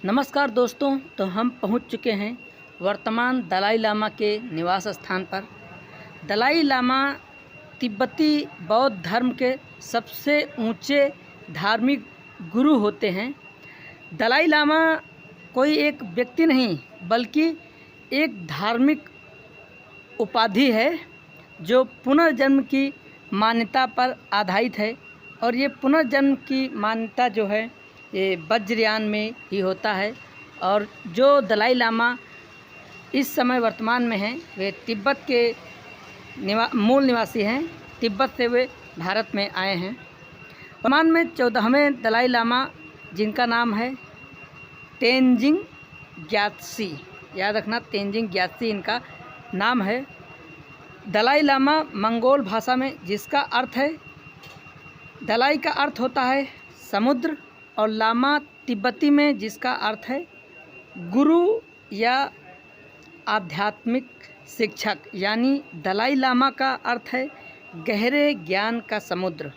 नमस्कार दोस्तों, तो हम पहुंच चुके हैं वर्तमान दलाई लामा के निवास स्थान पर। दलाई लामा तिब्बती बौद्ध धर्म के सबसे ऊंचे धार्मिक गुरु होते हैं। दलाई लामा कोई एक व्यक्ति नहीं बल्कि एक धार्मिक उपाधि है जो पुनर्जन्म की मान्यता पर आधारित है। और ये पुनर्जन्म की मान्यता जो है ये वज्रयान में ही होता है। और जो दलाई लामा इस समय वर्तमान में हैं वे तिब्बत के मूल निवासी हैं। तिब्बत से वे भारत में आए हैं। वर्तमान में 14वें दलाई लामा जिनका नाम है तेंजिंग ग्यात्सी, याद रखना तेंजिंग ग्यात्सी इनका नाम है। दलाई लामा मंगोल भाषा में जिसका अर्थ है, दलाई का अर्थ होता है समुद्र और लामा तिब्बती में जिसका अर्थ है गुरु या आध्यात्मिक शिक्षक, यानी दलाई लामा का अर्थ है गहरे ज्ञान का समुद्र।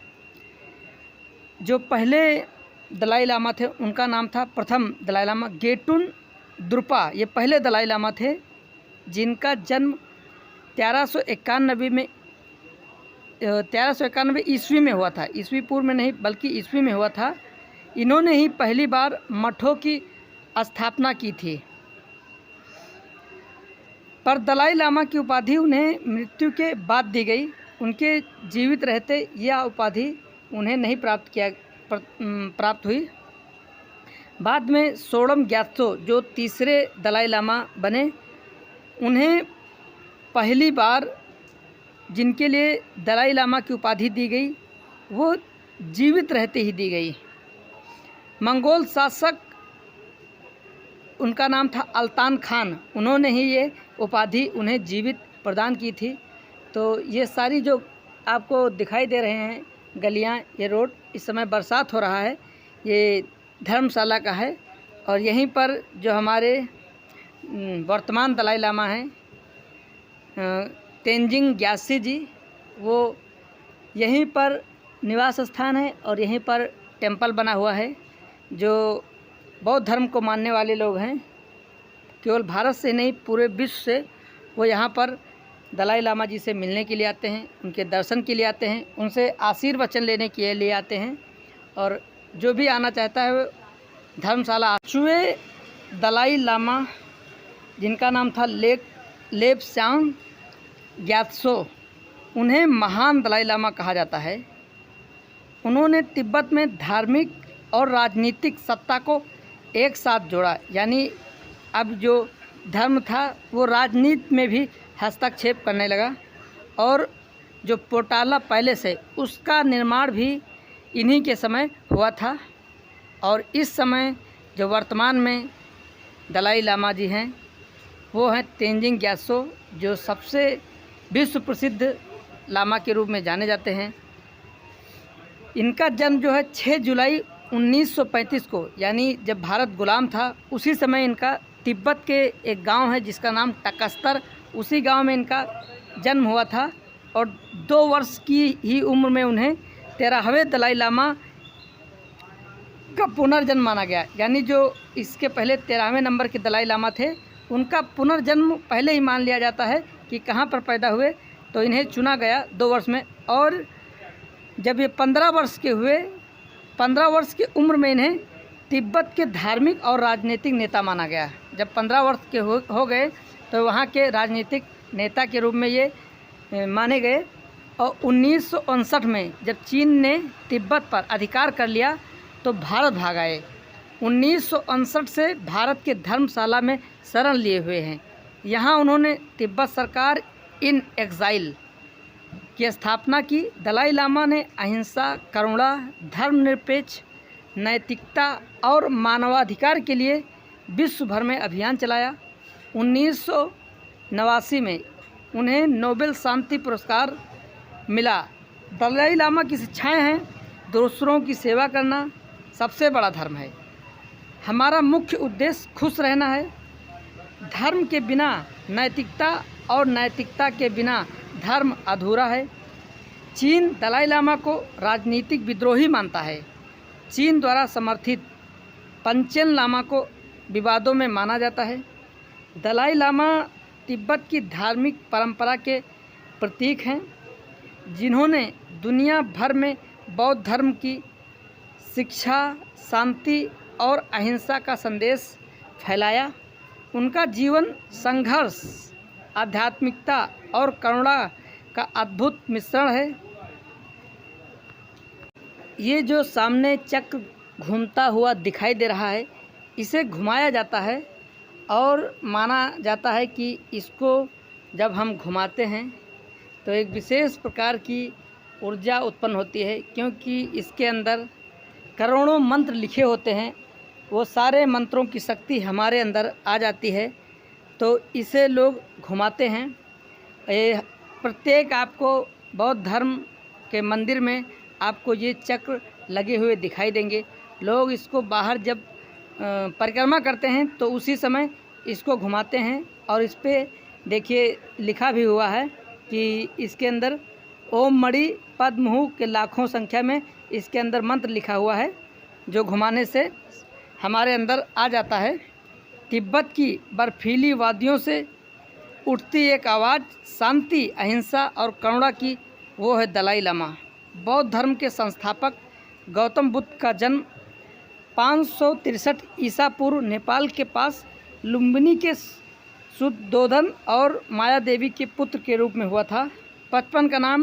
जो पहले दलाई लामा थे उनका नाम था प्रथम दलाई लामा गेटुन द्रुपा। ये पहले दलाई लामा थे जिनका जन्म 1391 ईस्वी में हुआ था। ईस्वी पूर्व में नहीं बल्कि ईस्वी में हुआ था। इन्होंने ही पहली बार मठों की स्थापना की थी। पर दलाई लामा की उपाधि उन्हें मृत्यु के बाद दी गई। उनके जीवित रहते यह उपाधि उन्हें नहीं प्राप्त हुई। बाद में सोडम ग्यात्सो जो तीसरे दलाई लामा बने, उन्हें पहली बार जिनके लिए दलाई लामा की उपाधि दी गई वो जीवित रहते ही दी गई। मंगोल शासक उनका नाम था अल्तान खान, उन्होंने ही ये उपाधि उन्हें जीवित प्रदान की थी। तो ये सारी जो आपको दिखाई दे रहे हैं गलियां, ये रोड, इस समय बरसात हो रहा है, ये धर्मशाला का है। और यहीं पर जो हमारे वर्तमान दलाई लामा हैं तेंजिंग ग्यात्सी जी, वो यहीं पर निवास स्थान है और यहीं पर टेंपल बना हुआ है। जो बौद्ध धर्म को मानने वाले लोग हैं, केवल भारत से नहीं पूरे विश्व से, वो यहाँ पर दलाई लामा जी से मिलने के लिए आते हैं, उनके दर्शन के लिए आते हैं, उनसे आशीर्वचन लेने के लिए आते हैं। और जो भी आना चाहता है वो धर्मशाला। 8वें दलाई लामा जिनका नाम था लेप्सांग ग्यात्सो, उन्हें महान दलाई लामा कहा जाता है। उन्होंने तिब्बत में धार्मिक और राजनीतिक सत्ता को एक साथ जोड़ा, यानी अब जो धर्म था वो राजनीति में भी हस्तक्षेप करने लगा। और जो पोटाला पैलेस है उसका निर्माण भी इन्हीं के समय हुआ था। और इस समय जो वर्तमान में दलाई लामा जी हैं वो हैं तेंजिंग ग्यात्सो, जो सबसे विश्व प्रसिद्ध लामा के रूप में जाने जाते हैं। इनका जन्म जो है 6 जुलाई 1935 को, यानी जब भारत गुलाम था उसी समय इनका तिब्बत के एक गांव है जिसका नाम टकस्तर, उसी गांव में इनका जन्म हुआ था। और 2 वर्ष की ही उम्र में उन्हें 13वें दलाई लामा का पुनर्जन्म माना गया। यानी जो इसके पहले 13वें नंबर के दलाई लामा थे उनका पुनर्जन्म पहले ही मान लिया जाता है कि कहाँ पर पैदा हुए, तो इन्हें चुना गया 2 वर्ष में। और जब ये 15 वर्ष के हुए, 15 वर्ष की उम्र में इन्हें तिब्बत के धार्मिक और राजनीतिक नेता माना गया। जब 15 वर्ष के हो गए तो वहाँ के राजनीतिक नेता के रूप में ये माने गए। और 1959 में जब चीन ने तिब्बत पर अधिकार कर लिया तो भारत भाग आए। 1959 से भारत के धर्मशाला में शरण लिए हुए हैं। यहाँ उन्होंने तिब्बत सरकार इन एग्जाइल की स्थापना की। दलाई लामा ने अहिंसा, करुणा, धर्मनिरपेक्ष, नैतिकता और मानवाधिकार के लिए विश्व भर में अभियान चलाया। 1989 में उन्हें नोबेल शांति पुरस्कार मिला। दलाई लामा की शिक्षाएं हैं दूसरों की सेवा करना सबसे बड़ा धर्म है, हमारा मुख्य उद्देश्य खुश रहना है, धर्म के बिना नैतिकता और नैतिकता के बिना धर्म अधूरा है। चीन दलाई लामा को राजनीतिक विद्रोही मानता है। चीन द्वारा समर्थित पंचेन लामा को विवादों में माना जाता है। दलाई लामा तिब्बत की धार्मिक परंपरा के प्रतीक हैं, जिन्होंने दुनिया भर में बौद्ध धर्म की शिक्षा, शांति और अहिंसा का संदेश फैलाया। उनका जीवन संघर्ष, आध्यात्मिकता और करुणा का अद्भुत मिश्रण है। ये जो सामने चक्र घूमता हुआ दिखाई दे रहा है, इसे घुमाया जाता है और माना जाता है कि इसको जब हम घुमाते हैं तो एक विशेष प्रकार की ऊर्जा उत्पन्न होती है, क्योंकि इसके अंदर करोड़ों मंत्र लिखे होते हैं। वो सारे मंत्रों की शक्ति हमारे अंदर आ जाती है, तो इसे लोग घुमाते हैं। प्रत्येक आपको बौद्ध धर्म के मंदिर में आपको ये चक्र लगे हुए दिखाई देंगे। लोग इसको बाहर जब परिक्रमा करते हैं तो उसी समय इसको घुमाते हैं, और इस पे देखिए लिखा भी हुआ है कि इसके अंदर ओम मणि पद्महु के लाखों संख्या में इसके अंदर मंत्र लिखा हुआ है, जो घुमाने से हमारे अंदर आ जाता है। तिब्बत की बर्फीली वादियों से उठती एक आवाज़ शांति, अहिंसा और करुणा की, वो है दलाई लामा। बौद्ध धर्म के संस्थापक गौतम बुद्ध का जन्म 563 ईसा पूर्व नेपाल के पास लुम्बिनी के शुद्धोधन और माया देवी के पुत्र के रूप में हुआ था। बचपन का नाम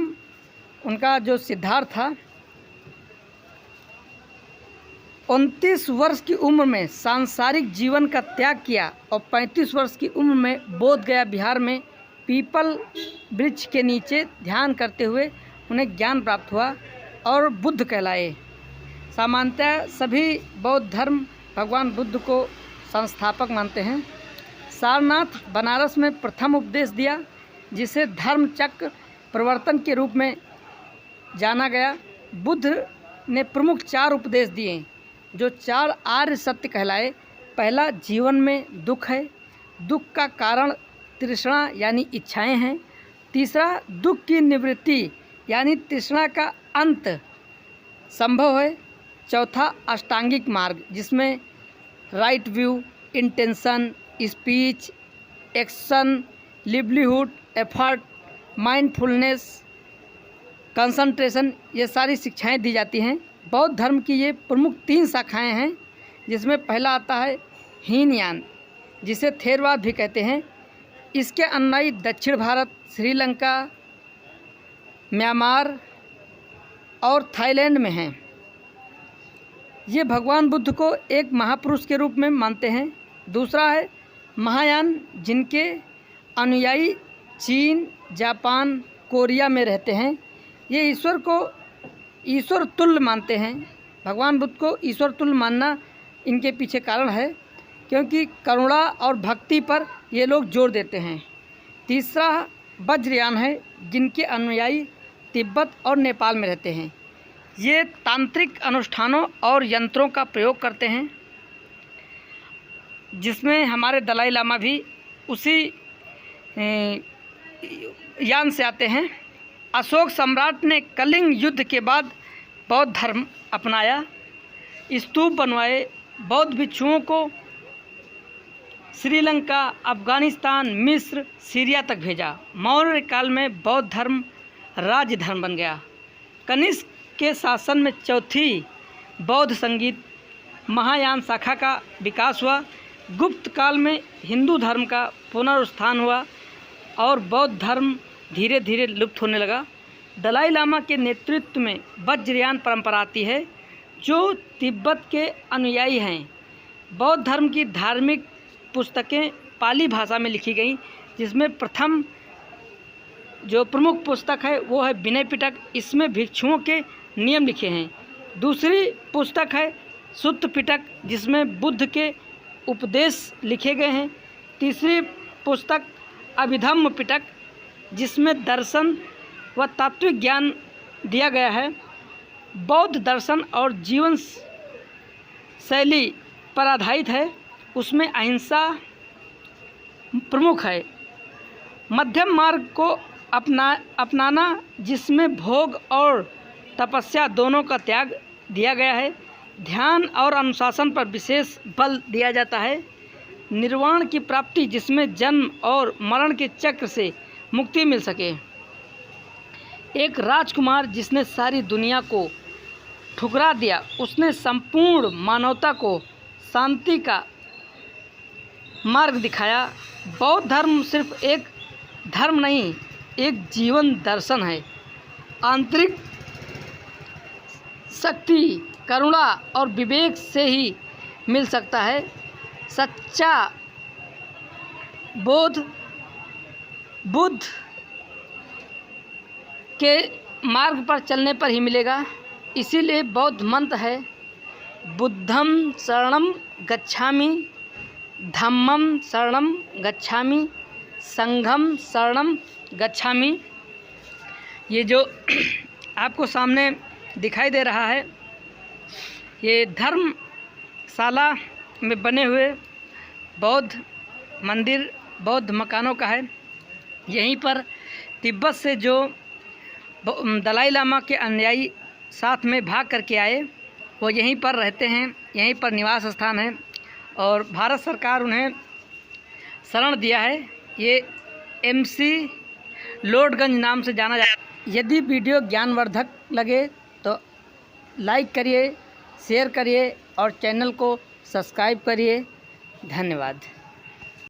उनका जो सिद्धार्थ था। 29 वर्ष की उम्र में सांसारिक जीवन का त्याग किया और 35 वर्ष की उम्र में बोध गया बिहार में पीपल वृक्ष के नीचे ध्यान करते हुए उन्हें ज्ञान प्राप्त हुआ और बुद्ध कहलाए। सामान्यतः सभी बौद्ध धर्म भगवान बुद्ध को संस्थापक मानते हैं। सारनाथ बनारस में प्रथम उपदेश दिया, जिसे धर्म चक्र प्रवर्तन के रूप में जाना गया। बुद्ध ने प्रमुख 4 उपदेश दिए, जो 4 आर्य सत्य कहलाए। पहला, जीवन में दुख है, दुख का कारण तृष्णा यानी इच्छाएं हैं। तीसरा, दुख की निवृत्ति यानी तृष्णा का अंत संभव है। चौथा, अष्टांगिक मार्ग, जिसमें right view, intention, speech, action, livelihood, effort, mindfulness, concentration, ये सारी शिक्षाएं दी जाती हैं। बौद्ध धर्म की ये प्रमुख 3 शाखाएं हैं, जिसमें पहला आता है हीनयान, जिसे थेरवाद भी कहते हैं। इसके अनुयायी दक्षिण भारत, श्रीलंका, म्यांमार और थाईलैंड में हैं। ये भगवान बुद्ध को एक महापुरुष के रूप में मानते हैं। दूसरा है महायान, जिनके अनुयायी चीन, जापान, कोरिया में रहते हैं। ये ईश्वर को ईश्वर तुल्य मानते हैं। भगवान बुद्ध को ईश्वर तुल्य मानना इनके पीछे कारण है, क्योंकि करुणा और भक्ति पर ये लोग जोर देते हैं। तीसरा वज्रयान है, जिनके अनुयायी तिब्बत और नेपाल में रहते हैं। ये तांत्रिक अनुष्ठानों और यंत्रों का प्रयोग करते हैं, जिसमें हमारे दलाई लामा भी उसी यान से आते हैं। अशोक सम्राट ने कलिंग युद्ध के बाद बौद्ध धर्म अपनाया, स्तूप बनवाए, बौद्ध भिक्षुओं को श्रीलंका, अफगानिस्तान, मिस्र, सीरिया तक भेजा। मौर्य काल में बौद्ध धर्म राज्य धर्म बन गया। कनिष्क के शासन में चौथी बौद्ध संगीत महायान शाखा का विकास हुआ। गुप्त काल में हिंदू धर्म का पुनरुत्थान हुआ और बौद्ध धर्म धीरे धीरे लुप्त होने लगा। दलाई लामा के नेतृत्व में वज्रयान परंपरा आती है, जो तिब्बत के अनुयायी हैं। बौद्ध धर्म की धार्मिक पुस्तकें पाली भाषा में लिखी गई, जिसमें प्रथम जो प्रमुख पुस्तक है वो है विनय पिटक। इसमें भिक्षुओं के नियम लिखे हैं। दूसरी पुस्तक है सुत्त पिटक, जिसमें बुद्ध के उपदेश लिखे गए हैं। तीसरी पुस्तक अभिधम्म पिटक, जिसमें दर्शन व तात्विक ज्ञान दिया गया है। बौद्ध दर्शन और जीवन शैली पर आधारित है, उसमें अहिंसा प्रमुख है। मध्यम मार्ग को अपनाना, जिसमें भोग और तपस्या दोनों का त्याग दिया गया है। ध्यान और अनुशासन पर विशेष बल दिया जाता है। निर्वाण की प्राप्ति, जिसमें जन्म और मरण के चक्र से मुक्ति मिल सके। एक राजकुमार जिसने सारी दुनिया को ठुकरा दिया, उसने संपूर्ण मानवता को शांति का मार्ग दिखाया। बौद्ध धर्म सिर्फ एक धर्म नहीं, एक जीवन दर्शन है। आंतरिक शक्ति, करुणा और विवेक से ही मिल सकता है। सच्चा बोध बुद्ध के मार्ग पर चलने पर ही मिलेगा। इसीलिए बौद्ध मंत्र है, बुद्धं शरणं गच्छामि, धम्मं शरणं गच्छामि, संघं शरणं गच्छामि। ये जो आपको सामने दिखाई दे रहा है, ये धर्मशाला में बने हुए बौद्ध मंदिर, बौद्ध मकानों का है। यहीं पर तिब्बत से जो दलाई लामा के अनुयायी साथ में भाग करके आए, वो यहीं पर रहते हैं, यहीं पर निवास स्थान है और भारत सरकार उन्हें शरण दिया है। ये MC लोडगंज नाम से जाना जाता है। यदि वीडियो ज्ञानवर्धक लगे तो लाइक करिए, शेयर करिए और चैनल को सब्सक्राइब करिए। धन्यवाद।